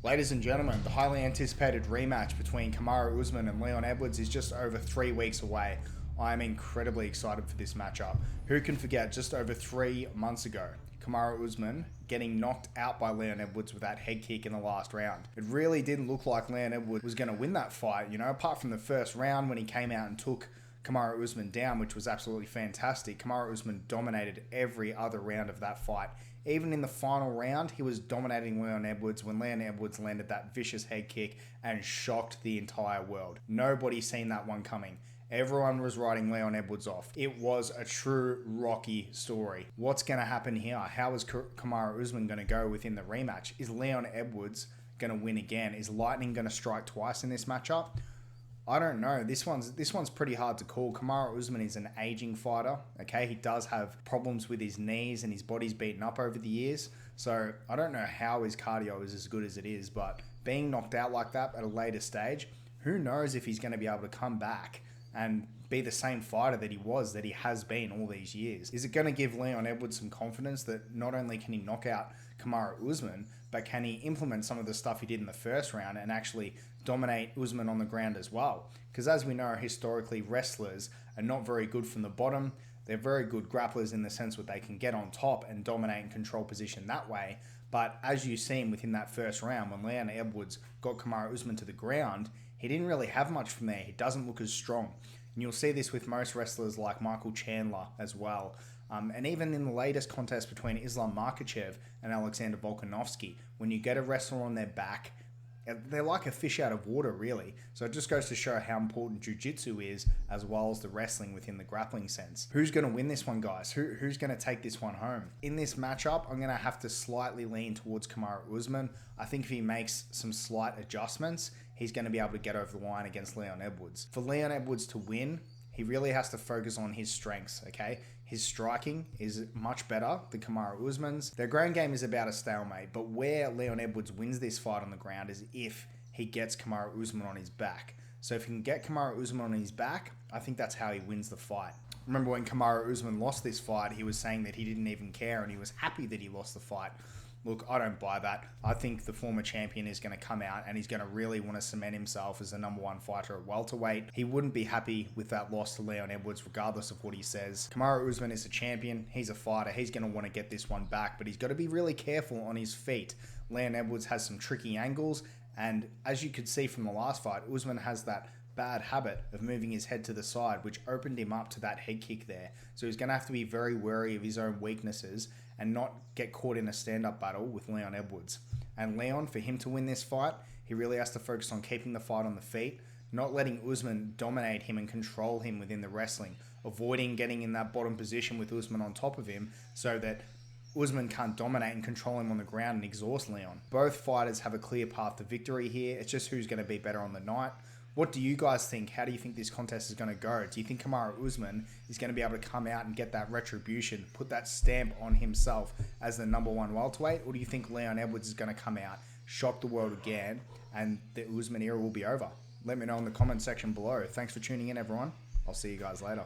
Ladies and gentlemen, the highly anticipated rematch between Kamaru Usman and Leon Edwards is just over 3 weeks away. I am incredibly excited for this matchup. Who can forget just over 3 months ago, Kamaru Usman getting knocked out by Leon Edwards with that head kick in the last round. It really didn't look like Leon Edwards was going to win that fight, apart from the first round when he came out and took Kamaru Usman down, which was absolutely fantastic. Kamaru Usman dominated every other round of that fight. Even in the final round, he was dominating Leon Edwards when Leon Edwards landed that vicious head kick and shocked the entire world. Nobody seen that one coming. Everyone was writing Leon Edwards off. It was a true Rocky story. What's going to happen here? How is Kamaru Usman going to go within the rematch? Is Leon Edwards going to win again? Is lightning going to strike twice in this matchup? I don't know. This one's pretty hard to call. Kamaru Usman is an aging fighter. Okay, he does have problems with his knees and his body's beaten up over the years. So I don't know how his cardio is as good as it is, but being knocked out like that at a later stage, who knows if he's going to be able to come back and be the same fighter that he has been all these years. Is it going to give Leon Edwards some confidence that not only can he knock out Kamaru Usman, but can he implement some of the stuff he did in the first round and actually dominate Usman on the ground as well? Because as we know, historically, wrestlers are not very good from the bottom. They're very good grapplers in the sense that they can get on top and dominate and control position that way. But as you've seen within that first round, when Leon Edwards got Kamaru Usman to the ground, he didn't really have much from there. He doesn't look as strong. And you'll see this with most wrestlers like Michael Chandler as well. And even in the latest contest between Islam Makhachev and Alexander Volkanovski, when you get a wrestler on their back, they're like a fish out of water, really. So it just goes to show how important jiu-jitsu is, as well as the wrestling within the grappling sense. Who's going to win this one, guys? Who's going to take this one home? In this matchup, I'm going to have to slightly lean towards Kamaru Usman. I think if he makes some slight adjustments, he's going to be able to get over the line against Leon Edwards. For Leon Edwards to win, he really has to focus on his strengths, okay? His striking is much better than Kamaru Usman's. Their ground game is about a stalemate, but where Leon Edwards wins this fight on the ground is if he gets Kamaru Usman on his back. So if he can get Kamaru Usman on his back, I think that's how he wins the fight. Remember when Kamaru Usman lost this fight, he was saying that he didn't even care and he was happy that he lost the fight. Look, I don't buy that. I think the former champion is going to come out and he's going to really want to cement himself as the #1 fighter at welterweight. He wouldn't be happy with that loss to Leon Edwards regardless of what he says. Kamaru Usman is a champion. He's a fighter. He's going to want to get this one back, but he's got to be really careful on his feet. Leon Edwards has some tricky angles, and as you could see from the last fight, Usman has that bad habit of moving his head to the side, which opened him up to that head kick there. So he's going to have to be very wary of his own weaknesses and not get caught in a stand-up battle with Leon Edwards. And Leon, for him to win this fight, he really has to focus on keeping the fight on the feet, not letting Usman dominate him and control him within the wrestling, avoiding getting in that bottom position with Usman on top of him so that Usman can't dominate and control him on the ground and exhaust Leon. Both fighters have a clear path to victory here. It's just who's going to be better on the night. What do you guys think? How do you think this contest is going to go? Do you think Kamaru Usman is going to be able to come out and get that retribution, put that stamp on himself as the #1 welterweight? Or do you think Leon Edwards is going to come out, shock the world again, and the Usman era will be over? Let me know in the comment section below. Thanks for tuning in, everyone. I'll see you guys later.